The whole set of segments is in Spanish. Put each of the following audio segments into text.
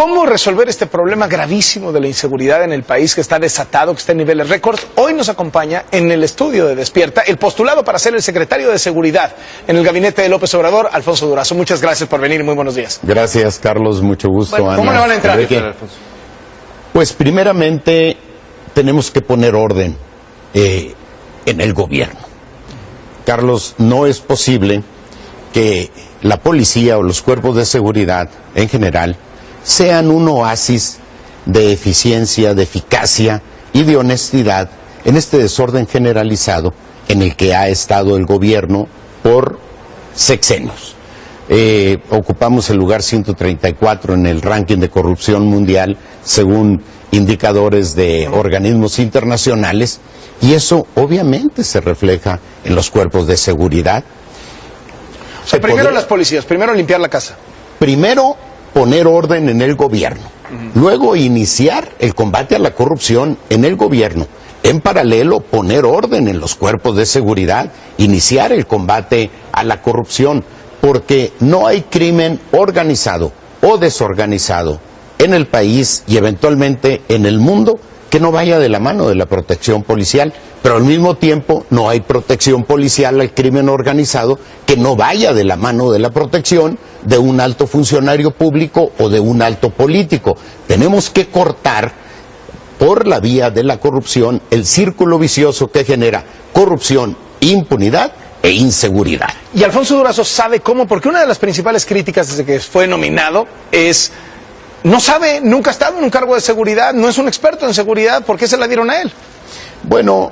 ¿Cómo resolver este problema gravísimo de la inseguridad en el país que está desatado, que está en niveles récords? Hoy nos acompaña en el estudio de Despierta el postulado para ser el secretario de Seguridad en el gabinete de López Obrador, Alfonso Durazo. Muchas gracias por venir y muy buenos días. Gracias, Carlos. Mucho gusto. Bueno, ¿cómo le van a entrar? Pues primeramente tenemos que poner orden en el gobierno. Carlos, no es posible que la policía o los cuerpos de seguridad en general sean un oasis de eficiencia, de eficacia y de honestidad en este desorden generalizado en el que ha estado el gobierno por sexenios. Ocupamos el lugar 134 en el ranking de corrupción mundial, según indicadores de organismos internacionales, y eso obviamente se refleja en los cuerpos de seguridad. O sea, primero las policías, primero limpiar la casa. Primero poner orden en el gobierno, luego iniciar el combate a la corrupción en el gobierno, en paralelo poner orden en los cuerpos de seguridad, iniciar el combate a la corrupción, porque no hay crimen organizado o desorganizado en el país y eventualmente en el mundo que no vaya de la mano de la protección policial, pero al mismo tiempo no hay protección policial al crimen organizado que no vaya de la mano de la protección de un alto funcionario público o de un alto político. Tenemos que cortar por la vía de la corrupción el círculo vicioso que genera corrupción, impunidad e inseguridad. Y Alfonso Durazo sabe cómo, porque una de las principales críticas desde que fue nominado es: no sabe, nunca ha estado en un cargo de seguridad, no es un experto en seguridad, ¿por qué se la dieron a él? Bueno,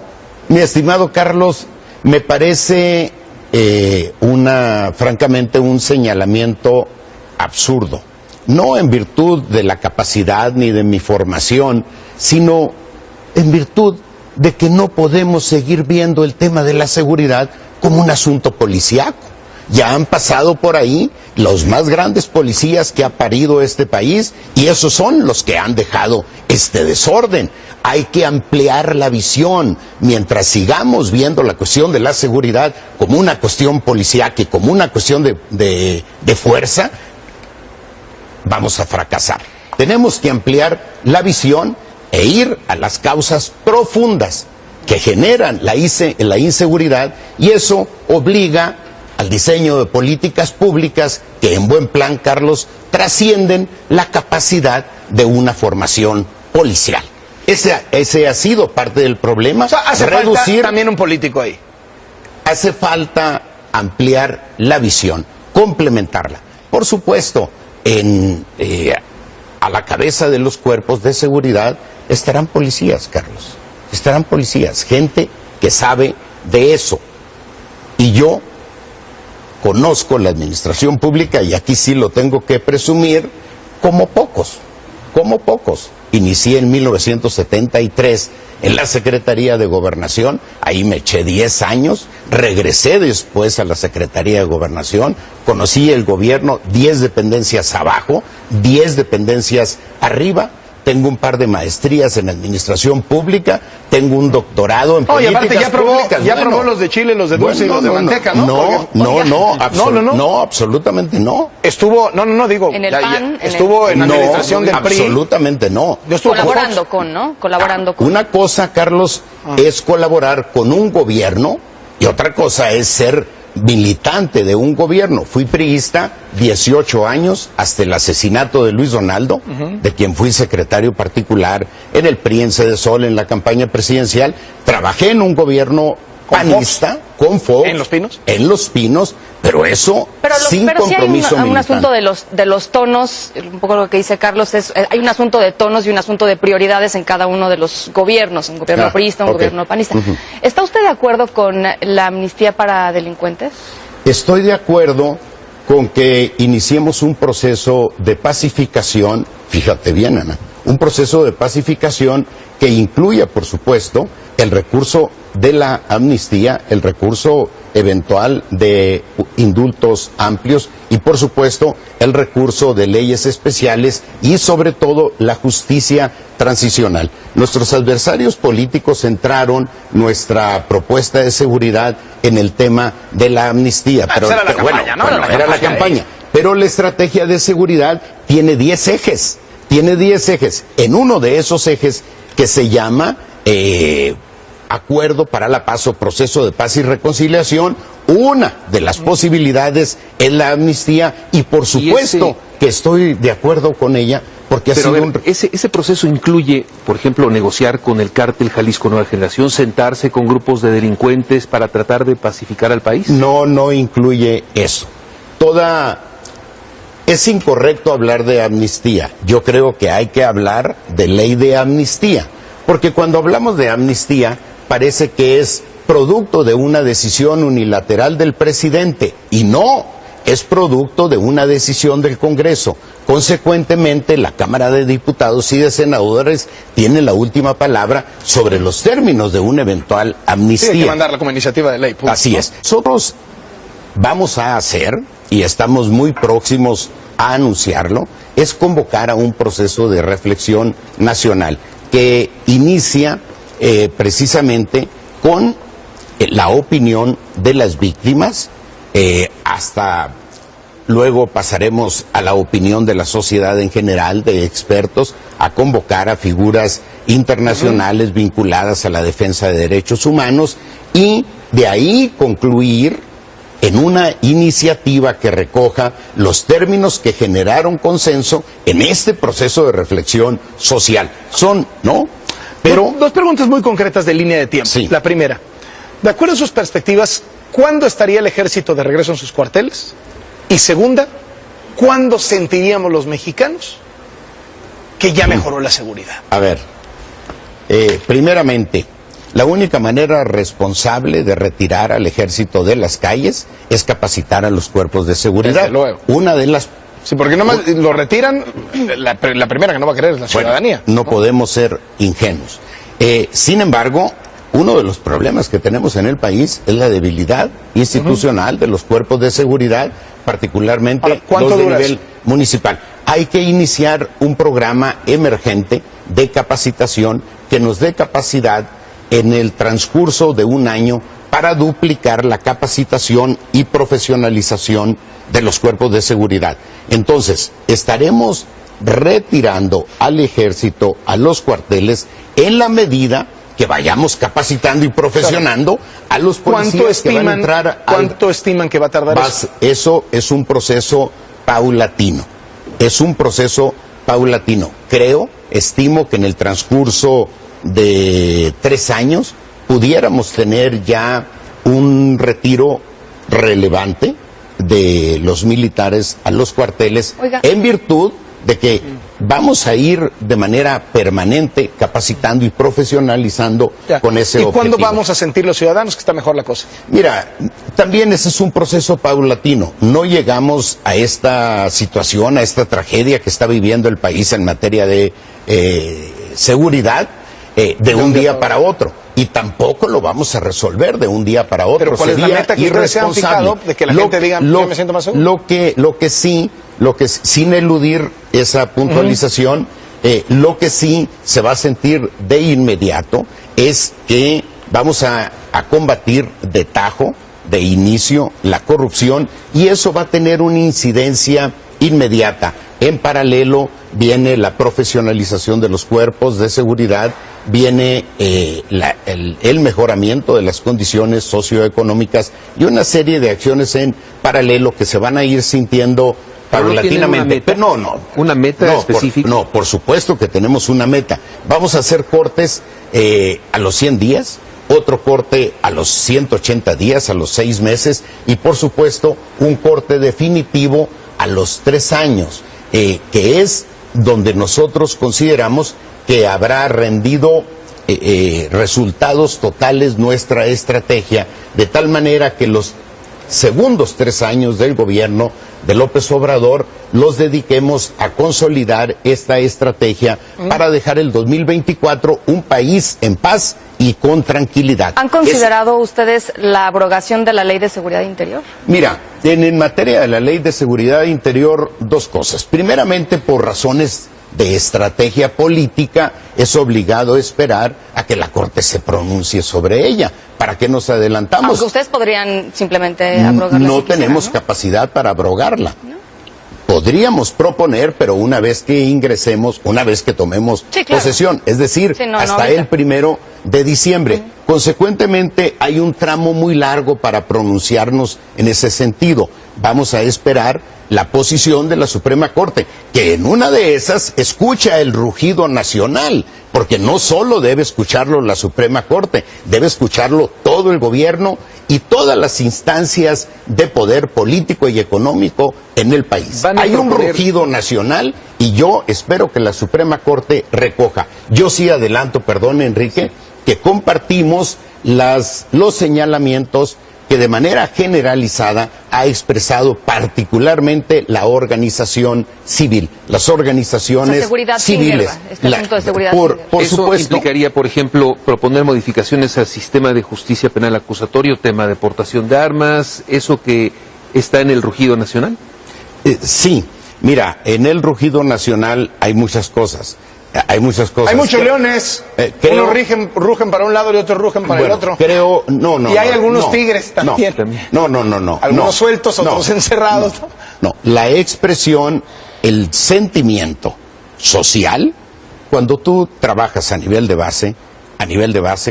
mi estimado Carlos, me parece francamente un señalamiento absurdo. No en virtud de la capacidad ni de mi formación, sino en virtud de que no podemos seguir viendo el tema de la seguridad como un asunto policíaco. Ya han pasado por ahí los más grandes policías que ha parido este país y esos son los que han dejado este desorden. Hay que ampliar la visión. Mientras sigamos viendo la cuestión de la seguridad como una cuestión policíaca y como una cuestión de fuerza, vamos a fracasar. Tenemos que ampliar la visión e ir a las causas profundas que generan la inseguridad, y eso obliga al diseño de políticas públicas que en buen plan, Carlos, trascienden la capacidad de una formación policial. Ese ha sido parte del problema. O sea, hace falta también un político ahí. Hace falta ampliar la visión, complementarla. Por supuesto, a la cabeza de los cuerpos de seguridad estarán policías, Carlos. Estarán policías, gente que sabe de eso. Y yo conozco la administración pública, y aquí sí lo tengo que presumir, como pocos. Inicié en 1973 en la Secretaría de Gobernación, ahí me eché 10 años, regresé después a la Secretaría de Gobernación, conocí el gobierno 10 dependencias abajo, 10 dependencias arriba. Tengo un par de maestrías en administración pública, tengo un doctorado en políticas públicas. Ya probó los de chile, los de dulce y los de manteca, ¿no? No, absolutamente no. Estuvo, digo, en el PAN, estuvo en la administración del PRI. Absolutamente no. Colaborando con. Una cosa, Carlos, es colaborar con un gobierno y otra cosa es ser militante de un gobierno. Fui priista 18 años hasta el asesinato de Luis Donaldo, de quien fui secretario particular en el PRI en Cedesol, en la campaña presidencial. Trabajé en un gobierno panista, con Fox. ¿En Los Pinos? En Los Pinos, pero eso sin compromiso sí hay un asunto de los tonos, un poco lo que dice Carlos, hay un asunto de tonos y un asunto de prioridades en cada uno de los gobiernos, un gobierno priista, un gobierno panista. ¿Está usted de acuerdo con la amnistía para delincuentes? Estoy de acuerdo con que iniciemos un proceso de pacificación, fíjate bien, Ana, un proceso de pacificación que incluya, por supuesto, el recurso de la amnistía, el recurso eventual de indultos amplios y, por supuesto, el recurso de leyes especiales y, sobre todo, la justicia transicional. Nuestros adversarios políticos centraron nuestra propuesta de seguridad en el tema de la amnistía. Pero era la campaña. Pero la estrategia de seguridad tiene 10 ejes. tiene 10 ejes. En uno de esos ejes, que se llama Acuerdo para la Paz o Proceso de Paz y Reconciliación, una de las posibilidades es la amnistía, y por supuesto que estoy de acuerdo con ella, porque ese proceso incluye, por ejemplo, negociar con el cártel Jalisco Nueva Generación, sentarse con grupos de delincuentes para tratar de pacificar al país. No incluye eso. Es incorrecto hablar de amnistía. Yo creo que hay que hablar de ley de amnistía, porque cuando hablamos de amnistía parece que es producto de una decisión unilateral del presidente, y no, es producto de una decisión del Congreso. Consecuentemente, la Cámara de Diputados y de Senadores tiene la última palabra sobre los términos de una eventual amnistía. Sí, hay que mandarla como iniciativa de ley. Punto. Así es. Nosotros vamos a hacer, y estamos muy próximos a anunciarlo, es convocar a un proceso de reflexión nacional que inicia precisamente con la opinión de las víctimas, hasta luego pasaremos a la opinión de la sociedad en general, de expertos, a convocar a figuras internacionales vinculadas a la defensa de derechos humanos, y de ahí concluir en una iniciativa que recoja los términos que generaron consenso en este proceso de reflexión social. Pero dos preguntas muy concretas de línea de tiempo. Sí. La primera, de acuerdo a sus perspectivas, ¿cuándo estaría el ejército de regreso en sus cuarteles? Y segunda, ¿cuándo sentiríamos los mexicanos que ya mejoró la seguridad? A ver, primeramente, la única manera responsable de retirar al ejército de las calles es capacitar a los cuerpos de seguridad. Desde luego. Una de las... Sí, porque nomás lo retiran, la primera que no va a querer es la ciudadanía. No podemos ser ingenuos. Sin embargo, uno de los problemas que tenemos en el país es la debilidad institucional de los cuerpos de seguridad, particularmente los de nivel municipal. Hay que iniciar un programa emergente de capacitación que nos dé capacidad en el transcurso de un año para duplicar la capacitación y profesionalización de los cuerpos de seguridad. Entonces, estaremos retirando al ejército a los cuarteles en la medida que vayamos capacitando y profesionando a los policías que van a entrar. ¿Cuánto estiman que va a tardar eso? Eso es un proceso paulatino. Es un proceso paulatino. Estimo que en el transcurso de 3 años pudiéramos tener ya un retiro relevante de los militares a los cuarteles. Oiga, en virtud de que vamos a ir de manera permanente capacitando y profesionalizando con ese objetivo. ¿Y cuándo vamos a sentir los ciudadanos que está mejor la cosa? Mira, también ese es un proceso paulatino. No llegamos a esta situación, a esta tragedia que está viviendo el país en materia de seguridad de un día para otro. Y tampoco lo vamos a resolver de un día para otro. Pero ¿cuál es la meta que ustedes se han fijado de que la gente diga, yo me siento más seguro? Lo que sí, sin eludir esa puntualización, lo que sí se va a sentir de inmediato es que vamos a combatir de tajo, de inicio, la corrupción, y eso va a tener una incidencia inmediata. En paralelo viene la profesionalización de los cuerpos de seguridad, viene el mejoramiento de las condiciones socioeconómicas y una serie de acciones en paralelo que se van a ir sintiendo paulatinamente. Pero ¿una meta específica? No, por supuesto que tenemos una meta. Vamos a hacer cortes a los 100 días, otro corte a los 180 días, a los 6 meses, y por supuesto un corte definitivo a los 3 años, que es donde nosotros consideramos que habrá rendido resultados totales nuestra estrategia, de tal manera que los segundos 3 años del gobierno de López Obrador los dediquemos a consolidar esta estrategia para dejar el 2024 un país en paz y con tranquilidad. ¿Han considerado ustedes la abrogación de la Ley de Seguridad Interior? Mira, en materia de la Ley de Seguridad Interior, 2 cosas. Primeramente, por razones de estrategia política, es obligado esperar a que la Corte se pronuncie sobre ella. ¿Para qué nos adelantamos? Aunque ustedes podrían simplemente abrogarla. No tenemos capacidad para abrogarla. podríamos proponer, pero una vez que ingresemos, una vez que tomemos posesión, es decir, hasta el 1 de diciembre. Consecuentemente, hay un tramo muy largo para pronunciarnos en ese sentido. Vamos a esperar la posición de la Suprema Corte, que en una de esas escucha el rugido nacional, porque no solo debe escucharlo la Suprema Corte, debe escucharlo todo el gobierno y todas las instancias de poder político y económico en el país. Hay un rugido nacional y yo espero que la Suprema Corte recoja. Yo sí adelanto, perdón Enrique, que compartimos los señalamientos que de manera generalizada ha expresado particularmente la organización civil, las organizaciones civiles. Asunto de seguridad por supuesto. Implicaría, por ejemplo, proponer modificaciones al sistema de justicia penal acusatorio, tema de portación de armas, eso que está en el rugido nacional. Sí, mira, en el rugido nacional hay muchas cosas. Hay muchos leones, unos rugen para un lado y otros rugen para el otro. Y hay algunos tigres también. No. Algunos sueltos, otros encerrados. No, la expresión, el sentimiento social, cuando tú trabajas a nivel de base,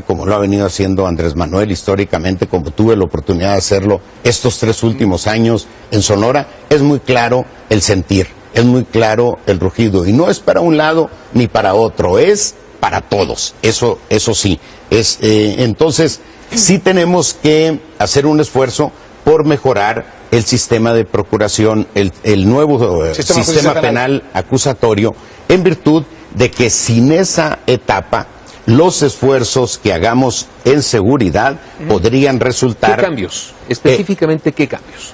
como lo ha venido haciendo Andrés Manuel históricamente, como tuve la oportunidad de hacerlo estos 3 últimos años en Sonora, es muy claro el sentir. Es muy claro el rugido, y no es para un lado ni para otro, es para todos, eso sí. Entonces, sí tenemos que hacer un esfuerzo por mejorar el sistema de procuración, el nuevo sistema penal acusatorio, en virtud de que sin esa etapa, los esfuerzos que hagamos en seguridad podrían resultar... ¿Qué cambios? Específicamente, ¿qué cambios?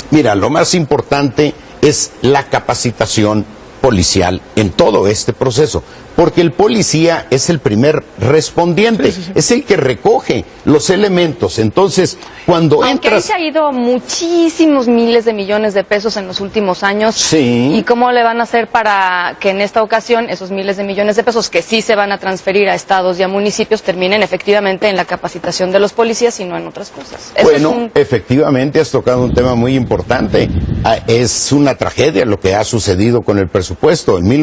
Mira, lo más importante es la capacitación policial en todo este proceso, porque el policía es el primer respondiente, es el que recoge los elementos. Entonces, cuando aunque ahí se ha ido muchísimos miles de millones de pesos en los últimos años, ¿y cómo le van a hacer para que en esta ocasión esos miles de millones de pesos que sí se van a transferir a estados y a municipios terminen efectivamente en la capacitación de los policías y no en otras cosas? Efectivamente has tocado un tema muy importante. Es una tragedia lo que ha sucedido con el presupuesto. En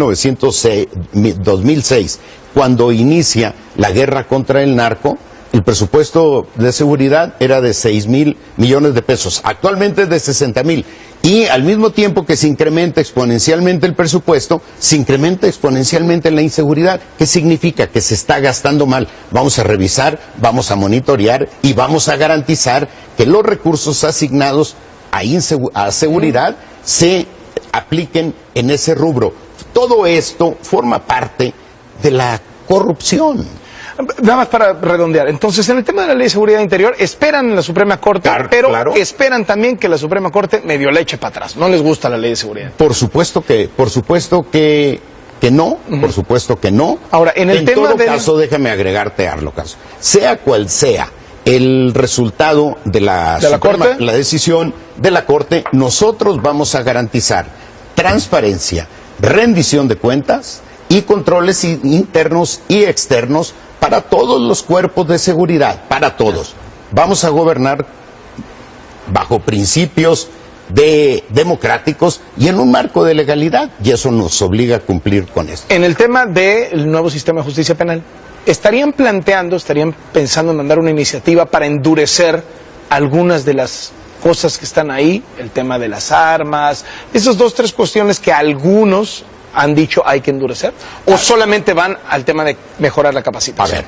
2006, cuando inicia la guerra contra el narco, el presupuesto de seguridad era de 6,000 millones de pesos, actualmente es de 60,000. Y al mismo tiempo que se incrementa exponencialmente el presupuesto, se incrementa exponencialmente la inseguridad. ¿Qué significa? Que se está gastando mal. Vamos a revisar, vamos a monitorear y vamos a garantizar que los recursos asignados a seguridad se apliquen en ese rubro. Todo esto forma parte de la corrupción. Nada más para redondear. Entonces, en el tema de la Ley de Seguridad Interior, esperan en la Suprema Corte, pero esperan también que la Suprema Corte medio le eche para atrás. ¿No les gusta la Ley de Seguridad? Por supuesto que no, por supuesto que no. Ahora, en todo caso, déjame agregarte, Arlocas, sea cual sea el resultado de la decisión de la Corte, nosotros vamos a garantizar transparencia, rendición de cuentas y controles internos y externos para todos los cuerpos de seguridad, para todos. Vamos a gobernar bajo principios democráticos y en un marco de legalidad, y eso nos obliga a cumplir con esto. En el tema del nuevo sistema de justicia penal, estarían pensando en mandar una iniciativa para endurecer algunas de las cosas que están ahí, el tema de las armas, esas 2, 3 cuestiones que algunos han dicho hay que endurecer, o solamente van al tema de mejorar la capacitación? A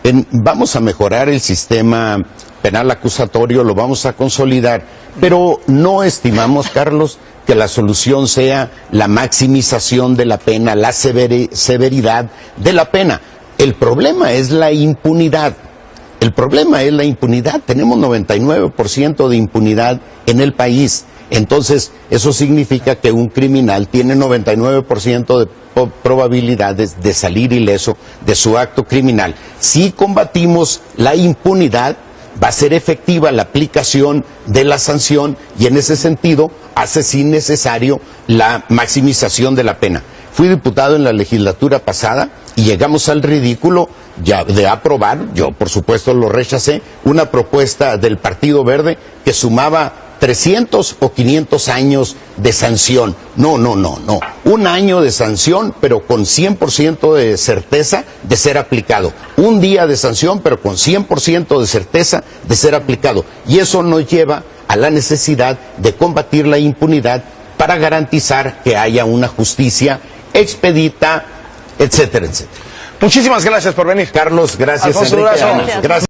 ver, vamos a mejorar el sistema penal acusatorio, lo vamos a consolidar, pero no estimamos, Carlos, que la solución sea la maximización de la pena, la severidad de la pena. El problema es la impunidad. Tenemos 99% de impunidad en el país. Entonces, eso significa que un criminal tiene 99% de probabilidades de salir ileso de su acto criminal. Si combatimos la impunidad, va a ser efectiva la aplicación de la sanción y en ese sentido hace sin necesario la maximización de la pena. Fui diputado en la legislatura pasada y llegamos al ridículo ya de aprobar, yo por supuesto lo rechacé, una propuesta del Partido Verde que sumaba 300 o 500 años de sanción. No. 1 año de sanción, pero con 100% de certeza de ser aplicado. 1 día de sanción, pero con 100% de certeza de ser aplicado. Y eso nos lleva a la necesidad de combatir la impunidad para garantizar que haya una justicia expedita, etcétera, etcétera. Muchísimas gracias por venir. Carlos, gracias, Alfonso Enrique. Durazo. Gracias.